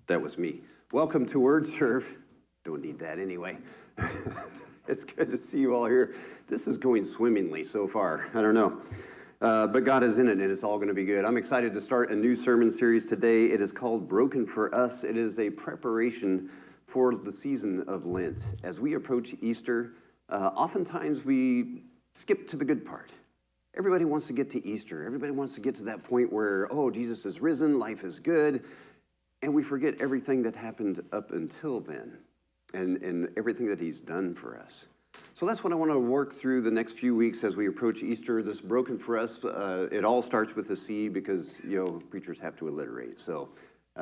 That was me. Welcome to Word Serve. Don't need that anyway. It's good to see you all here. This is going swimmingly so far. I don't know. But God is in it, and it's all going to be good. I'm excited to start a new sermon series today. It is called Broken for Us. It is a preparation for the season of Lent. As we approach Easter, oftentimes we skip to the good part. Everybody wants to get to Easter. Everybody wants to get to that point where, oh, Jesus is risen, life is good. And we forget everything that happened up until then and everything that he's done for us. So that's what I want to work through the next few weeks as we approach Easter. This broken for us, it all starts with a C because, preachers have to alliterate. So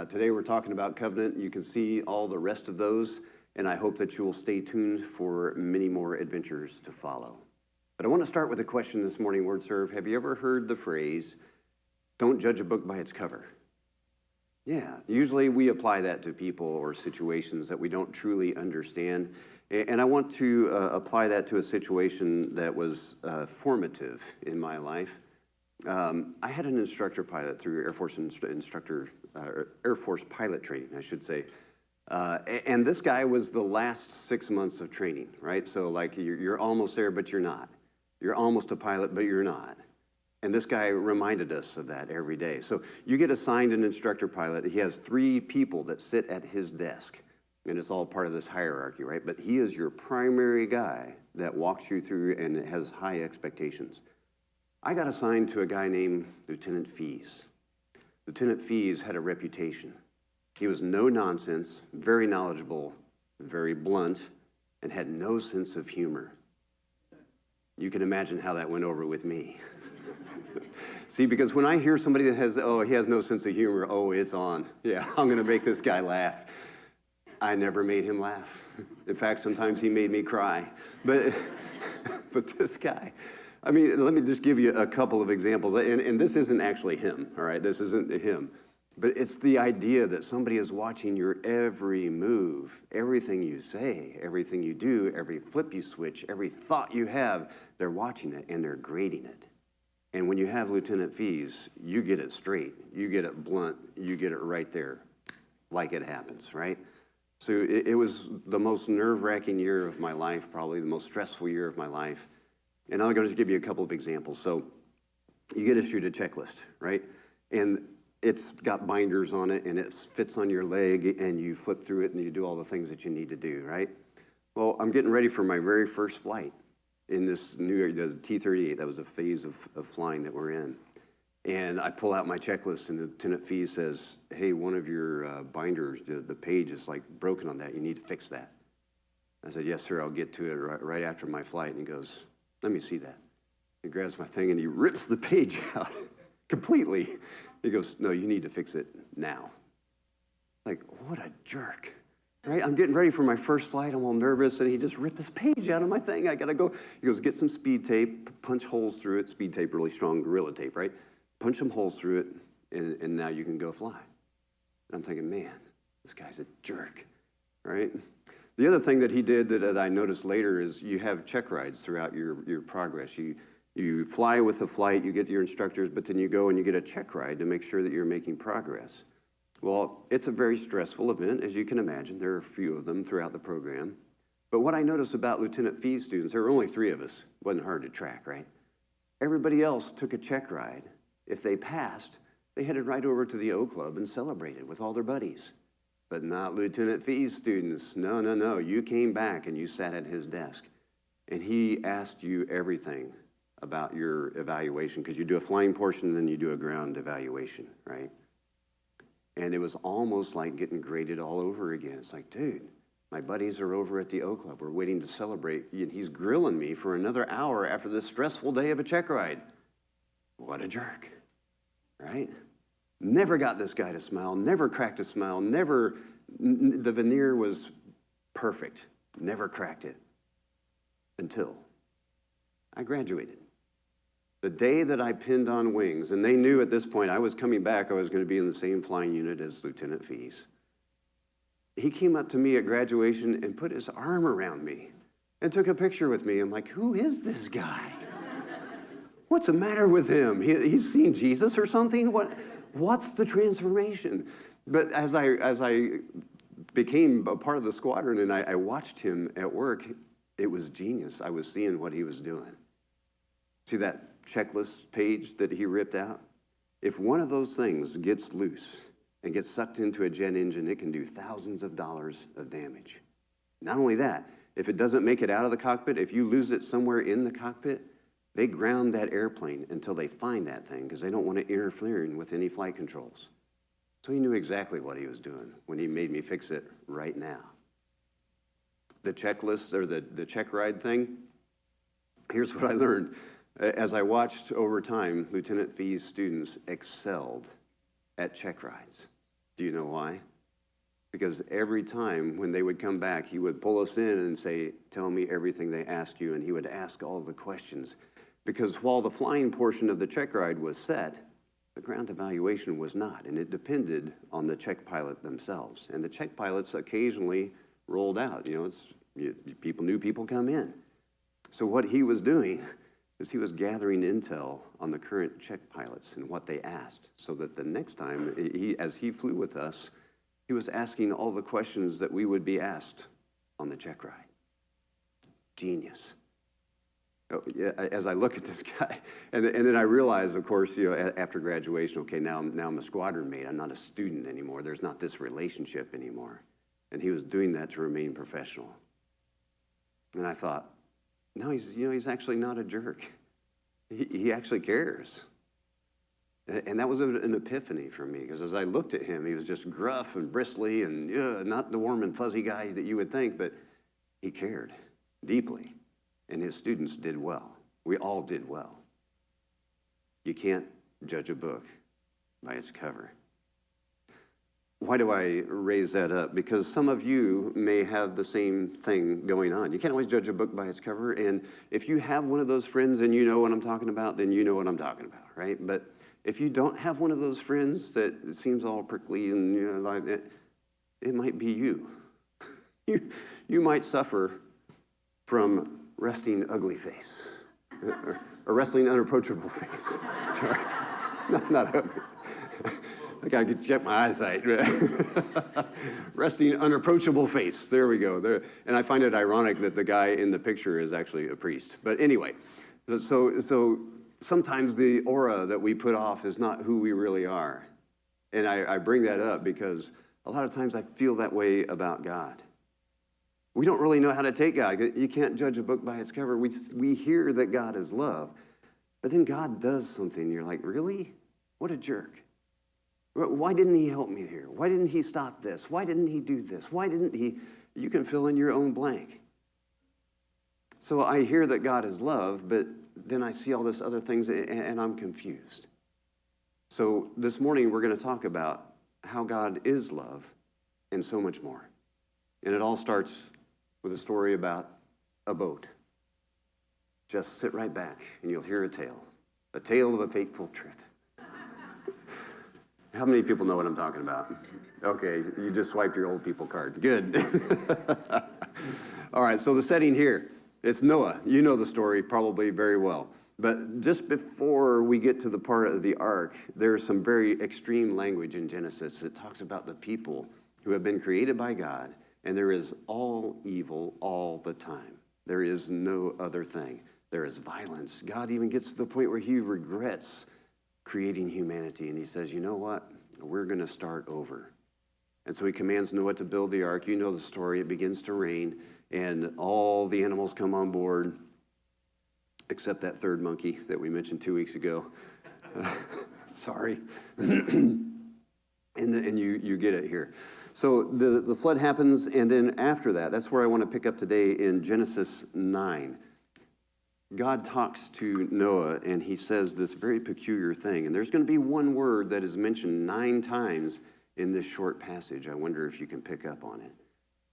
today we're talking about covenant. You can see all the rest of those, and I hope that you will stay tuned for many more adventures to follow. But I want to start with a question this morning, Word Serve. Have you ever heard the phrase, don't judge a book by its cover? Yeah, usually we apply that to people or situations that we don't truly understand. And I want to apply that to a situation that was formative in my life. I had an instructor pilot through Air Force Air Force pilot training, I should say. And this guy was the last 6 months of training, right? So like you're almost there, but you're not. You're almost a pilot, but you're not. And this guy reminded us of that every day. So you get assigned an instructor pilot. He has 3 people that sit at his desk. And it's all part of this hierarchy, right? But he is your primary guy that walks you through and has high expectations. I got assigned to a guy named Lieutenant Fees. Lieutenant Fees had a reputation. He was no nonsense, very knowledgeable, very blunt, and had no sense of humor. You can imagine how that went over with me. See, because when I hear somebody that he has no sense of humor, it's on. Yeah, I'm going to make this guy laugh. I never made him laugh. In fact, sometimes he made me cry. But this guy, let me just give you a couple of examples. And this isn't actually him, all right? This isn't him. But it's the idea that somebody is watching your every move, everything you say, everything you do, every flip you switch, every thought you have, they're watching it and they're grading it. And when you have Lieutenant Fees, you get it straight, you get it blunt, you get it right there, like it happens, right? So it was the most nerve-wracking year of my life, probably the most stressful year of my life. And I'm going to just give you a couple of examples. So you get issued a checklist, right? And it's got binders on it, and it fits on your leg, and you flip through it, and you do all the things that you need to do, right? Well, I'm getting ready for my very first flight in this the T-38. That was a phase of flying that we're in. And I pull out my checklist, and Lieutenant Fee says, hey, one of your binders, the page is like broken on that. You need to fix that. I said, yes, sir, I'll get to it right after my flight. And he goes, let me see that. He grabs my thing, and he rips the page out completely. He goes, no, you need to fix it now. Like, what a jerk, right? I'm getting ready for my first flight. I'm all nervous, and he just ripped this page out of my thing. I got to go. He goes, get some speed tape, punch holes through it. Speed tape, really strong Gorilla tape, right? Punch some holes through it, and now you can go fly. And I'm thinking, man, this guy's a jerk, right? The other thing that he did that I noticed later is you have check rides throughout your progress. You fly with the flight, you get your instructors, but then you go and you get a check ride to make sure that you're making progress. Well, it's a very stressful event, as you can imagine. There are a few of them throughout the program. But what I noticed about Lieutenant Fee's students, there were only 3 of us. It wasn't hard to track, right? Everybody else took a check ride. If they passed, they headed right over to the O Club and celebrated with all their buddies. But not Lieutenant Fee's students. No. You came back and you sat at his desk. And he asked you everything about your evaluation, because you do a flying portion and then you do a ground evaluation, right? And it was almost like getting graded all over again. It's like, dude, my buddies are over at the O Club. We're waiting to celebrate. He's grilling me for another hour after this stressful day of a check ride. What a jerk, right? Never got this guy to smile, never cracked a smile, the veneer was perfect, never cracked it until I graduated. The day that I pinned on wings, and they knew at this point I was coming back, I was going to be in the same flying unit as Lieutenant Fees. He came up to me at graduation and put his arm around me and took a picture with me. I'm like, who is this guy? What's the matter with him? He's seen Jesus or something? What's the transformation? But as I became a part of the squadron and I watched him at work, it was genius. I was seeing what he was doing. See that checklist page that he ripped out? If one of those things gets loose and gets sucked into a jet engine, it can do thousands of dollars of damage. Not only that, if it doesn't make it out of the cockpit, if you lose it somewhere in the cockpit, they ground that airplane until they find that thing because they don't want to interfere with any flight controls. So he knew exactly what he was doing when he made me fix it right now. The checklist or the check ride thing, here's what I learned. As I watched over time, Lieutenant Fee's students excelled at check rides. Do you know why? Because every time when they would come back, he would pull us in and say, tell me everything they ask you, and he would ask all the questions. Because while the flying portion of the check ride was set, the ground evaluation was not, and it depended on the check pilot themselves. And the check pilots occasionally rolled out. New people come in. So what he was doing is he was gathering intel on the current check pilots and what they asked, so that the next time, as he flew with us, he was asking all the questions that we would be asked on the check ride. Genius. As I look at this guy, and then I realize, of course, after graduation, okay, now I'm a squadron mate. I'm not a student anymore. There's not this relationship anymore. And he was doing that to remain professional. And I thought, no, he's actually not a jerk. He actually cares. And that was an epiphany for me, because as I looked at him, he was just gruff and bristly and not the warm and fuzzy guy that you would think, but he cared deeply. And his students did well. We all did well. You can't judge a book by its cover. Why do I raise that up? Because some of you may have the same thing going on. You can't always judge a book by its cover. And if you have one of those friends and you know what I'm talking about, then you know what I'm talking about, right? But if you don't have one of those friends that seems all prickly and like it might be you. You might suffer from resting ugly face, or resting unapproachable face. Sorry, not ugly. I gotta check my eyesight. Resting unapproachable face. There we go. And I find it ironic that the guy in the picture is actually a priest. But anyway, so sometimes the aura that we put off is not who we really are. And I bring that up because a lot of times I feel that way about God. We don't really know how to take God. You can't judge a book by its cover. We hear that God is love, but then God does something. You're like, really? What a jerk. Why didn't he help me here? Why didn't he stop this? Why didn't he do this? Why didn't he? You can fill in your own blank. So I hear that God is love, but then I see all this other things and I'm confused. So this morning we're going to talk about how God is love and so much more. And it all starts with a story about a boat. Just sit right back and you'll hear a tale of a fateful trip. How many people know what I'm talking about? Okay, you just swiped your old people card. Good. All right, so the setting here, it's Noah. You know the story probably very well. But just before we get to the part of the ark, there's some very extreme language in Genesis that talks about the people who have been created by God, and there is all evil all the time. There is no other thing. There is violence. God even gets to the point where he regrets creating humanity, and he says, you know what? We're going to start over. And so he commands Noah to build the ark. You know the story. It begins to rain, and all the animals come on board, except that third monkey that we mentioned 2 weeks ago. Sorry. and you get it here. So the flood happens, and then after that, that's where I want to pick up today in Genesis 9. God talks to Noah, and he says this very peculiar thing. And there's going to be one word that is mentioned 9 times in this short passage. I wonder if you can pick up on it.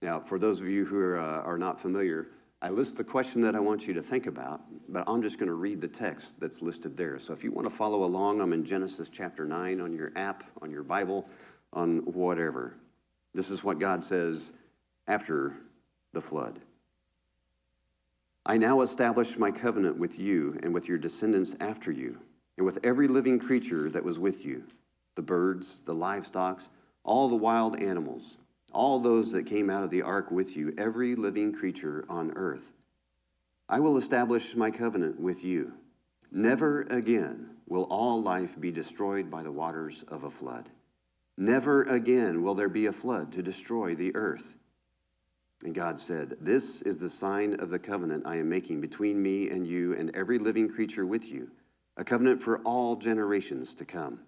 Now, for those of you who are not familiar, I list the question that I want you to think about, but I'm just going to read the text that's listed there. So if you want to follow along, I'm in Genesis chapter 9 on your app, on your Bible, on whatever. This is what God says after the flood. I now establish my covenant with you and with your descendants after you, and with every living creature that was with you, the birds, the livestock, all the wild animals, all those that came out of the ark with you, every living creature on earth. I will establish my covenant with you. Never again will all life be destroyed by the waters of a flood. Never again will there be a flood to destroy the earth. And God said, this is the sign of the covenant I am making between me and you and every living creature with you, a covenant for all generations to come.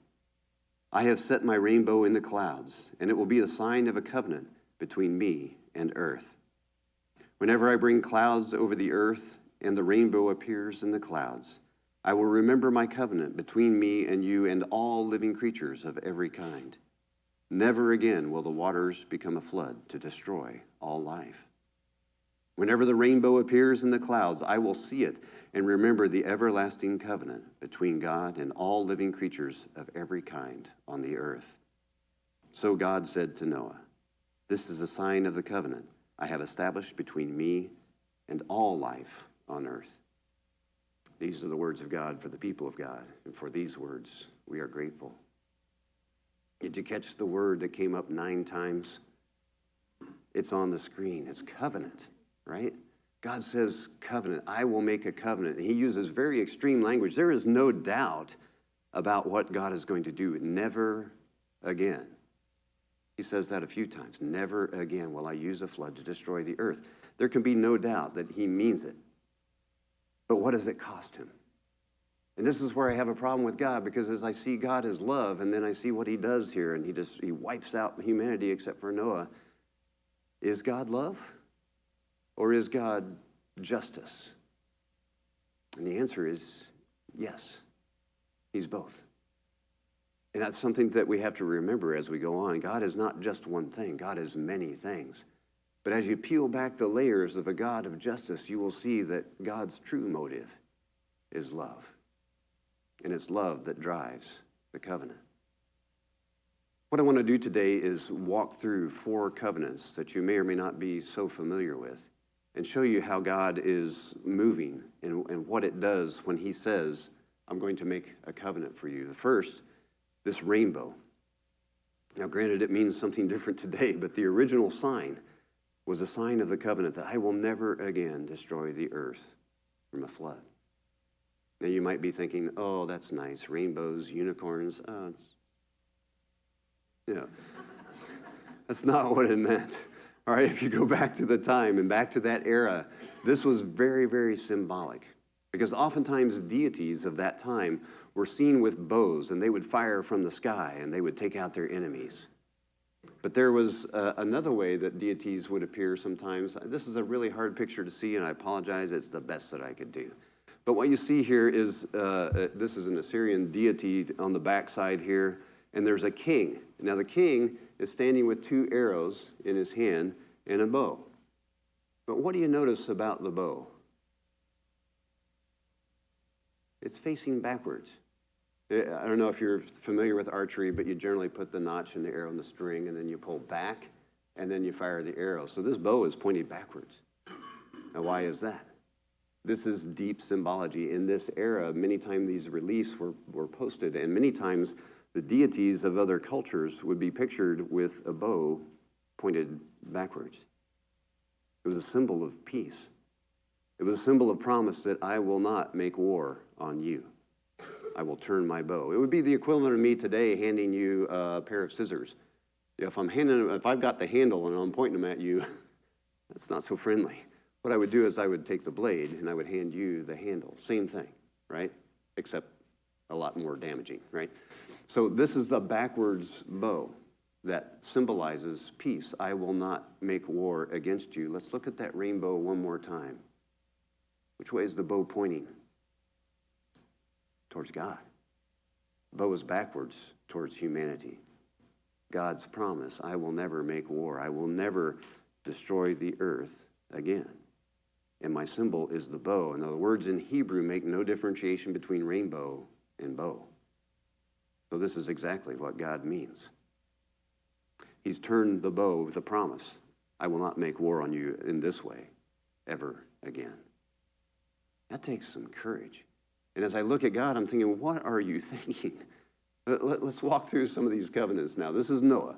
I have set my rainbow in the clouds, and it will be a sign of a covenant between me and earth. Whenever I bring clouds over the earth and the rainbow appears in the clouds, I will remember my covenant between me and you and all living creatures of every kind. Never again will the waters become a flood to destroy all life. Whenever the rainbow appears in the clouds, I will see it and remember the everlasting covenant between God and all living creatures of every kind on the earth. So God said to Noah, this is a sign of the covenant I have established between me and all life on earth. These are the words of God for the people of God, and for these words we are grateful. Did you catch the word that came up 9 times? It's on the screen. It's covenant, right? God says covenant. I will make a covenant. He uses very extreme language. There is no doubt about what God is going to do. Never again. He says that a few times. Never again will I use a flood to destroy the earth. There can be no doubt that he means it. But what does it cost him? And this is where I have a problem with God, because as I see God as love, and then I see what he does here, and he wipes out humanity except for Noah. Is God love? Or is God justice? And the answer is yes. He's both. And that's something that we have to remember as we go on. God is not just one thing. God is many things. But as you peel back the layers of a God of justice, you will see that God's true motive is love. And it's love that drives the covenant. What I want to do today is walk through 4 covenants that you may or may not be so familiar with, and show you how God is moving and what it does when he says, I'm going to make a covenant for you. The first, this rainbow. Now, granted, it means something different today, but the original sign was a sign of the covenant that I will never again destroy the earth from a flood. Now, you might be thinking, oh, that's nice. Rainbows, unicorns. That's not what it meant. All right, if you go back to the time and back to that era, this was very, very symbolic. Because oftentimes deities of that time were seen with bows, and they would fire from the sky, and they would take out their enemies. But there was another way that deities would appear sometimes. This is a really hard picture to see, and I apologize. It's the best that I could do. But what you see here is, this is an Assyrian deity on the backside here, and there's a king. Now the king is standing with 2 arrows in his hand and a bow. But what do you notice about the bow? It's facing backwards. I don't know if you're familiar with archery, but you generally put the notch in the arrow in the string, and then you pull back, and then you fire the arrow. So this bow is pointed backwards. Now why is that? This is deep symbology. In this era, many times these reliefs were posted, and many times the deities of other cultures would be pictured with a bow pointed backwards. It was a symbol of peace. It was a symbol of promise that I will not make war on you. I will turn my bow. It would be the equivalent of me today handing you a pair of scissors. If I've got the handle and I'm pointing them at you, that's not so friendly. What I would do is I would take the blade and I would hand you the handle. Same thing, right? Except a lot more damaging, right? So this is a backwards bow that symbolizes peace. I will not make war against you. Let's look at that rainbow one more time. Which way is the bow pointing? Towards God. The bow is backwards towards humanity. God's promise, I will never make war. I will never destroy the earth again. And my symbol is the bow. And the words in Hebrew make no differentiation between rainbow and bow. So this is exactly what God means. He's turned the bow with a promise. I will not make war on you in this way ever again. That takes some courage. And as I look at God, I'm thinking, what are you thinking? Let's walk through some of these covenants now. This is Noah.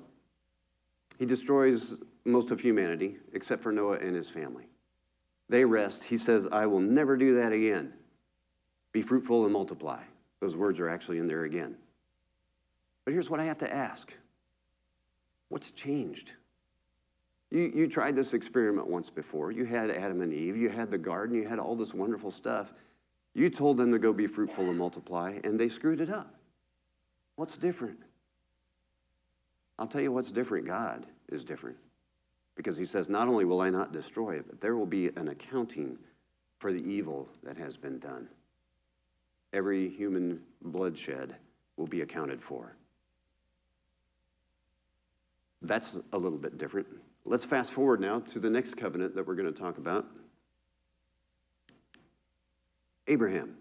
He destroys most of humanity except for Noah and his family. They rest. He says, I will never do that again. Be fruitful and multiply. Those words are actually in there again. But here's what I have to ask. What's changed? You tried this experiment once before. You had Adam and Eve. You had the garden. You had all this wonderful stuff. You told them to go be fruitful and multiply, and they screwed it up. What's different? I'll tell you what's different. God is different. Because he says, not only will I not destroy it, but there will be an accounting for the evil that has been done. Every human bloodshed will be accounted for. That's a little bit different. Let's fast forward now to the next covenant that we're going to talk about. Abraham.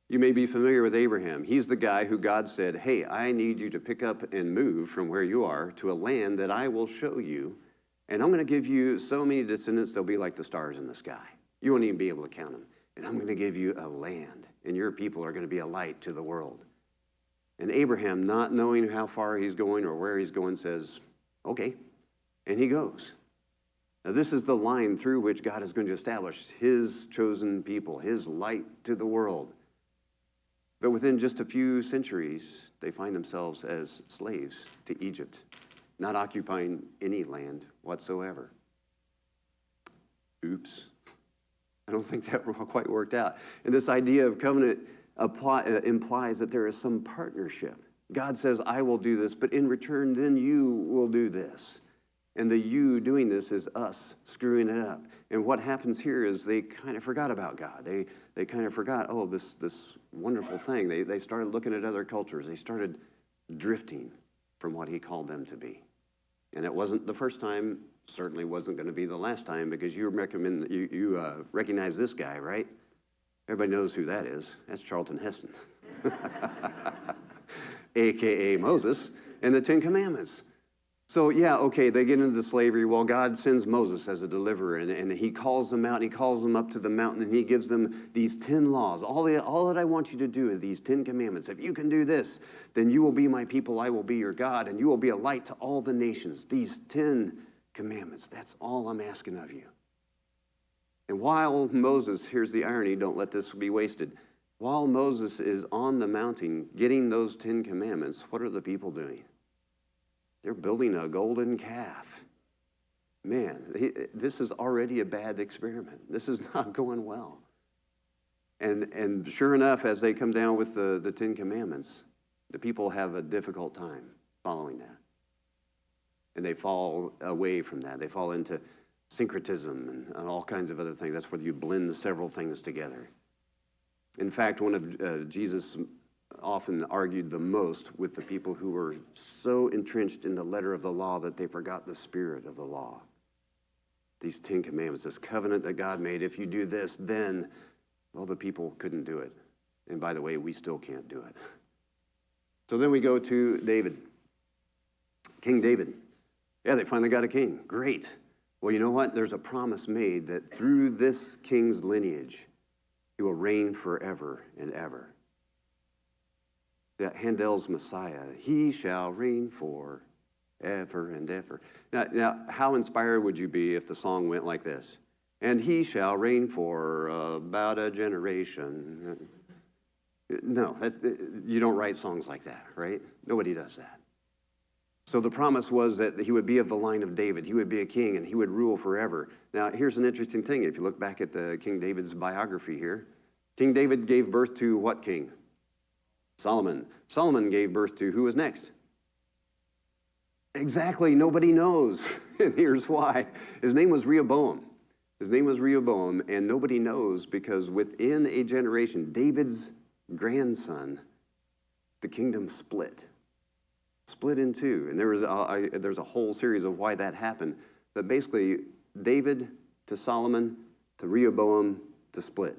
You may be familiar with Abraham. He's the guy who God said, hey, I need you to pick up and move from where you are to a land that I will show you, and I'm going to give you so many descendants, they'll be like the stars in the sky. You won't even be able to count them. And I'm going to give you a land, and your people are going to be a light to the world. And Abraham, not knowing how far he's going or where he's going, says, okay, and he goes. Now, this is the line through which God is going to establish his chosen people, his light to the world. But within just a few centuries, they find themselves as slaves to Egypt, not occupying any land whatsoever. Oops. I don't think that quite worked out. And this idea of covenant implies that there is some partnership. God says, I will do this, but in return, then you will do this. And the you doing this is us screwing it up. And what happens here is they kind of forgot about God. They kind of forgot, oh, this wonderful thing. They started looking at other cultures. They started drifting from what he called them to be. And it wasn't the first time, certainly wasn't going to be the last time, because you recognize this guy, right? Everybody knows who that is. That's Charlton Heston, a.k.a. Moses and the Ten Commandments. So, yeah, okay, they get into slavery. Well, God sends Moses as a deliverer, and he calls them out, and he calls them up to the mountain, and he gives them these 10 laws. All that I want you to do is these 10 commandments. If you can do this, then you will be my people, I will be your God, and you will be a light to all the nations. These 10 commandments, that's all I'm asking of you. And while Moses, here's the irony, don't let this be wasted. While Moses is on the mountain getting those 10 commandments, what are the people doing? They're building a golden calf. Man, this is already a bad experiment. This is not going well. And sure enough, as they come down with the 10 commandments, the people have a difficult time following that. And they fall away from that. They fall into syncretism and all kinds of other things. That's where you blend several things together. In fact, one of Jesus often argued the most with the people who were so entrenched in the letter of the law that they forgot the spirit of the law. These 10 commandments, this covenant that God made, if you do this, then, well, the people couldn't do it. And by the way, we still can't do it. So then we go to David, King David. Yeah, they finally got a king. Great. Well, you know what? There's a promise made that through this king's lineage, he will reign forever and ever. That Handel's Messiah, he shall reign forever and ever. Now, how inspired would you be if the song went like this? And he shall reign for about a generation. No, you don't write songs like that, right? Nobody does that. So the promise was that he would be of the line of David. He would be a king, and he would rule forever. Now, here's an interesting thing. If you look back at the King David's biography here, King David gave birth to what king? Solomon. Solomon gave birth to who was next? Exactly, nobody knows. And here's why. His name was Rehoboam. His name was Rehoboam, and nobody knows because within a generation, David's grandson, the kingdom split in two. And there's a whole series of why that happened. But basically, David to Solomon to Rehoboam to split.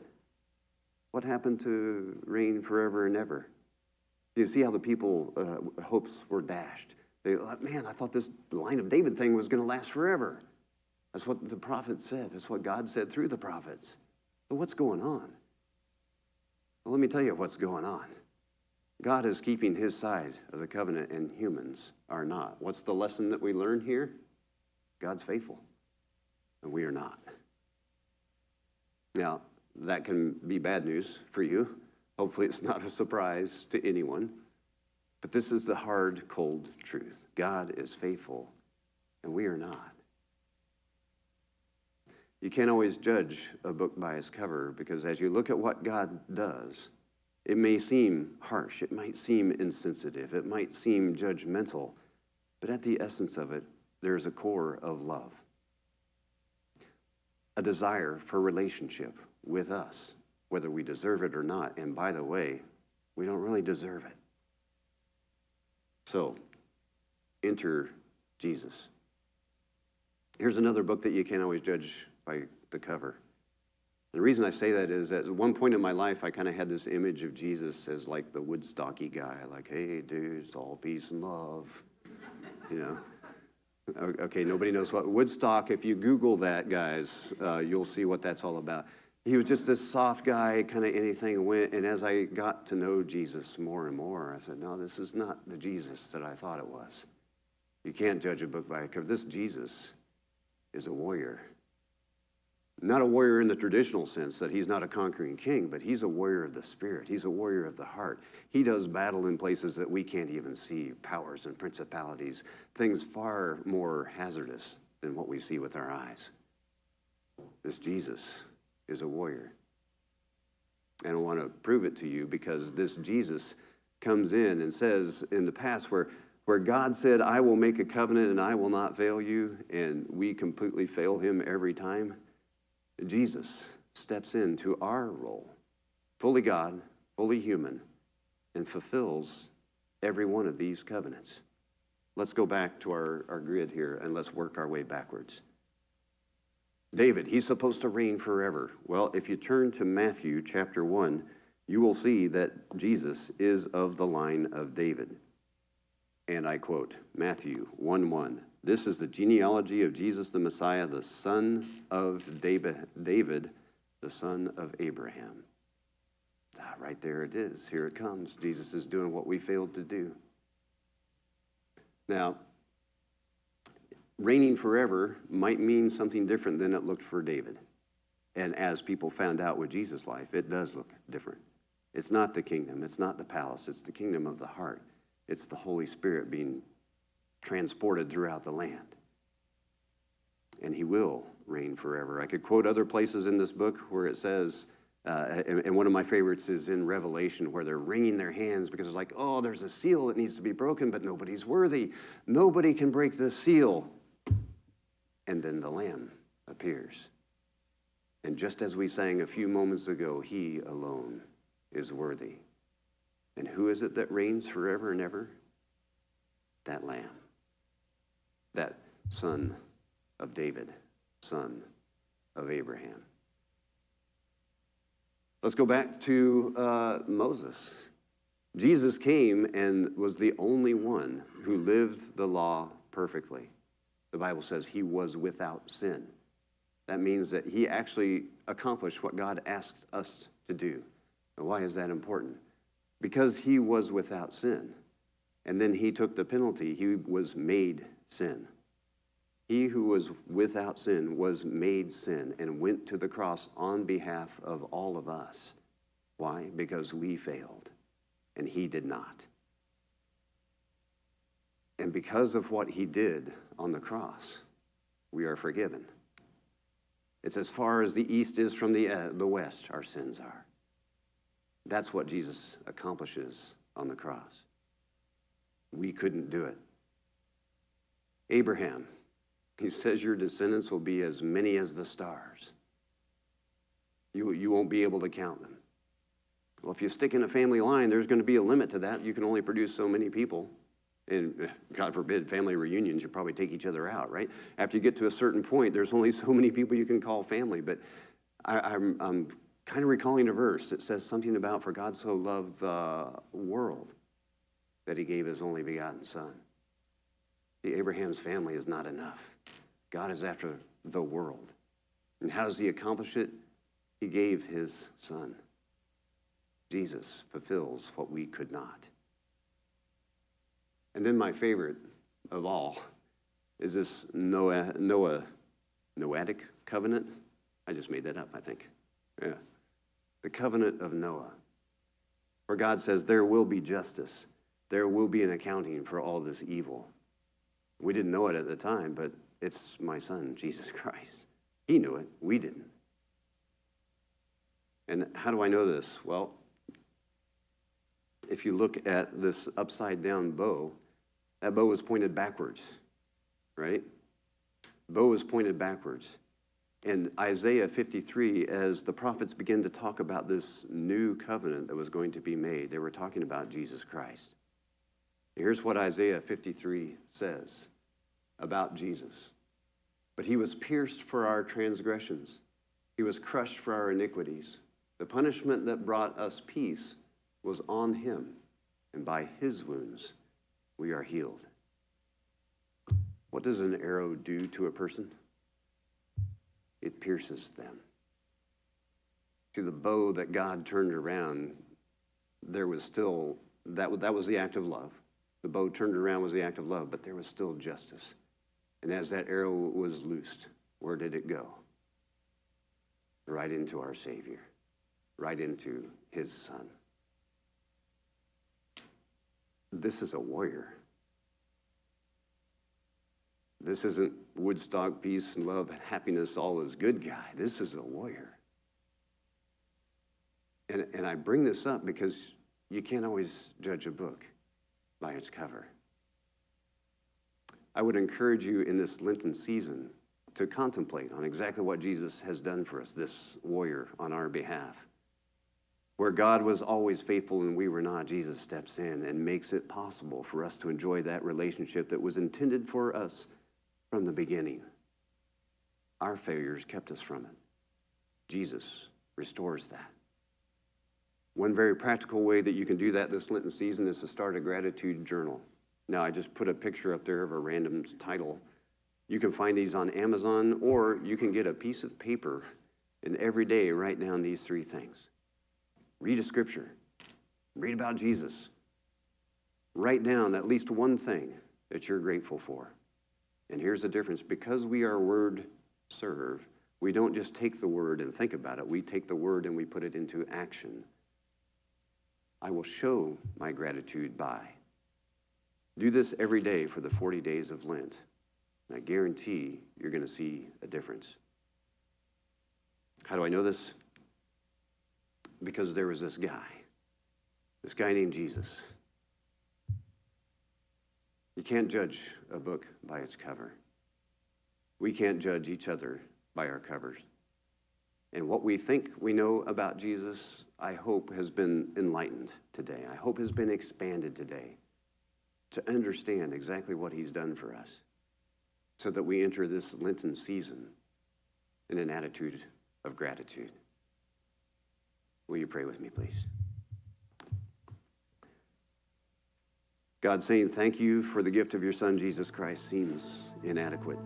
What happened to reign forever and ever? You see how the people hopes were dashed. They thought, man, I thought this line of David thing was going to last forever. That's what the prophet said. That's what God said through the prophets. But what's going on? Well, let me tell you what's going on. God is keeping his side of the covenant and humans are not. What's the lesson that we learn here? God's faithful and we are not. Now, that can be bad news for you. Hopefully it's not a surprise to anyone. But this is the hard, cold truth. God is faithful and we are not. You can't always judge a book by its cover, because as you look at what God does, it may seem harsh, it might seem insensitive, it might seem judgmental, but at the essence of it, there's a core of love, a desire for relationship with us, whether we deserve it or not. And by the way, we don't really deserve it. So, enter Jesus. Here's another book that you can't always judge by the cover. The reason I say that is at one point in my life, I kind of had this image of Jesus as like the Woodstocky guy, like, hey, dude, it's all peace and love, you know. Okay, nobody knows what Woodstock. If you Google that, guys, you'll see what that's all about. He was just this soft guy, kind of anything went. And as I got to know Jesus more and more, I said, no, this is not the Jesus that I thought it was. You can't judge a book by a cover. This Jesus is a warrior. Not a warrior in the traditional sense that he's not a conquering king, but he's a warrior of the spirit. He's a warrior of the heart. He does battle in places that we can't even see, powers and principalities, things far more hazardous than what we see with our eyes. This Jesus is a warrior. And I want to prove it to you, because this Jesus comes in and says in the past where God said, I will make a covenant and I will not fail you, and we completely fail him every time. Jesus steps into our role, fully God, fully human, and fulfills every one of these covenants. Let's go back to our grid here and let's work our way backwards. David, he's supposed to reign forever. Well, if you turn to Matthew chapter 1, you will see that Jesus is of the line of David. And I quote, Matthew 1:1. This is the genealogy of Jesus the Messiah, the son of David, the son of Abraham. Right there it is. Here it comes. Jesus is doing what we failed to do. Now, reigning forever might mean something different than it looked for David. And as people found out with Jesus' life, it does look different. It's not the kingdom. It's not the palace. It's the kingdom of the heart. It's the Holy Spirit being transported throughout the land. And he will reign forever. I could quote other places in this book where it says, and one of my favorites is in Revelation, where they're wringing their hands because it's like, oh, there's a seal that needs to be broken, but nobody's worthy. Nobody can break the seal. And then the Lamb appears. And just as we sang a few moments ago, he alone is worthy. And who is it that reigns forever and ever? That Lamb. That son of David, son of Abraham. Let's go back to Moses. Jesus came and was the only one who lived the law perfectly. The Bible says he was without sin. That means that he actually accomplished what God asked us to do. And why is that important? Because he was without sin. And then he took the penalty. He was made sin. He who was without sin was made sin and went to the cross on behalf of all of us. Why? Because we failed and he did not. And because of what he did on the cross, we are forgiven. It's as far as the east is from the west, our sins are. That's what Jesus accomplishes on the cross. We couldn't do it. Abraham, he says your descendants will be as many as the stars. You won't be able to count them. Well, if you stick in a family line, there's going to be a limit to that. You can only produce so many people. And God forbid, family reunions, you probably take each other out, right? After you get to a certain point, there's only so many people you can call family. But I'm kind of recalling a verse that says something about, for God so loved the world that he gave his only begotten son. See, Abraham's family is not enough. God is after the world. And how does he accomplish it? He gave his son. Jesus fulfills what we could not. And then my favorite of all is this Noahic covenant. I just made that up, I think. Yeah. The covenant of Noah, where God says there will be justice. There will be an accounting for all this evil. We didn't know it at the time, but it's my son, Jesus Christ. He knew it. We didn't. And how do I know this? Well, if you look at this upside down bow, that bow was pointed backwards, right? Bow was pointed backwards. In Isaiah 53, as the prophets begin to talk about this new covenant that was going to be made, they were talking about Jesus Christ. Here's what Isaiah 53 says about Jesus. But he was pierced for our transgressions. He was crushed for our iniquities. The punishment that brought us peace was on him, and by his wounds we are healed. What does an arrow do to a person? It pierces them. To the bow that God turned around, there was still, that was the act of love. The bow turned around was the act of love, but there was still justice. And as that arrow was loosed, where did it go? Right into our Savior, right into his Son. This is a warrior. This isn't Woodstock, peace and love and happiness, all is good guy. This is a warrior. And I bring this up because you can't always judge a book by its cover. I would encourage you in this Lenten season to contemplate on exactly what Jesus has done for us, this warrior on our behalf. Where God was always faithful and we were not, Jesus steps in and makes it possible for us to enjoy that relationship that was intended for us from the beginning. Our failures kept us from it. Jesus restores that. One very practical way that you can do that this Lenten season is to start a gratitude journal. Now, I just put a picture up there of a random title. You can find these on Amazon, or you can get a piece of paper and every day write down these three things. Read a scripture. Read about Jesus. Write down at least one thing that you're grateful for. And here's the difference. Because we are word serve, we don't just take the word and think about it. We take the word and we put it into action. I will show my gratitude by. Do this every day for the 40 days of Lent. And I guarantee you're going to see a difference. How do I know this? Because there was this guy named Jesus. You can't judge a book by its cover. We can't judge each other by our covers. And what we think we know about Jesus, I hope has been enlightened today. I hope has been expanded today to understand exactly what he's done for us so that we enter this Lenten season in an attitude of gratitude. Will you pray with me, please? God, saying thank you for the gift of your Son, Jesus Christ, seems inadequate.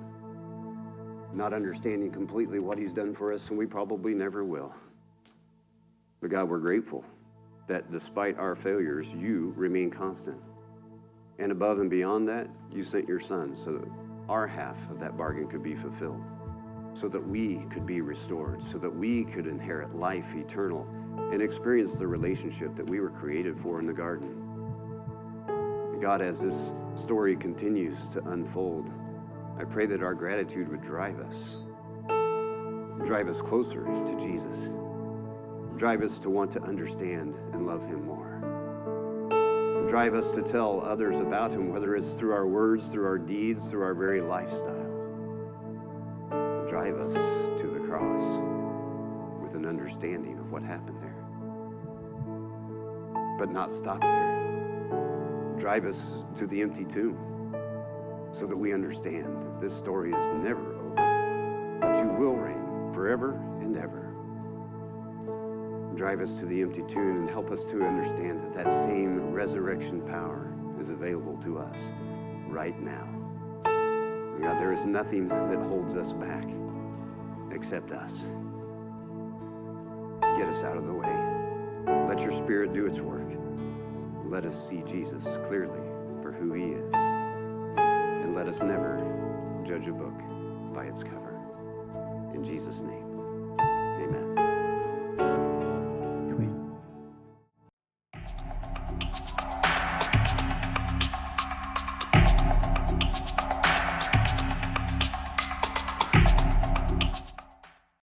Not understanding completely what he's done for us, and we probably never will. But God, we're grateful that despite our failures, you remain constant. And above and beyond that, you sent your Son so that our half of that bargain could be fulfilled, so that we could be restored, so that we could inherit life eternal and experience the relationship that we were created for in the garden. God, as this story continues to unfold, I pray that our gratitude would drive us closer to Jesus, drive us to want to understand and love him more, drive us to tell others about him, whether it's through our words, through our deeds, through our very lifestyle. Drive us to the cross with an understanding of what happened there. But not stop there. Drive us to the empty tomb so that we understand that this story is never over, but you will reign forever and ever. Drive us to the empty tomb and help us to understand that that same resurrection power is available to us right now. God, there is nothing that holds us back except us. Get us out of the way. Let your Spirit do its work. Let us see Jesus clearly for who he is. And let us never judge a book by its cover. In Jesus' name, amen.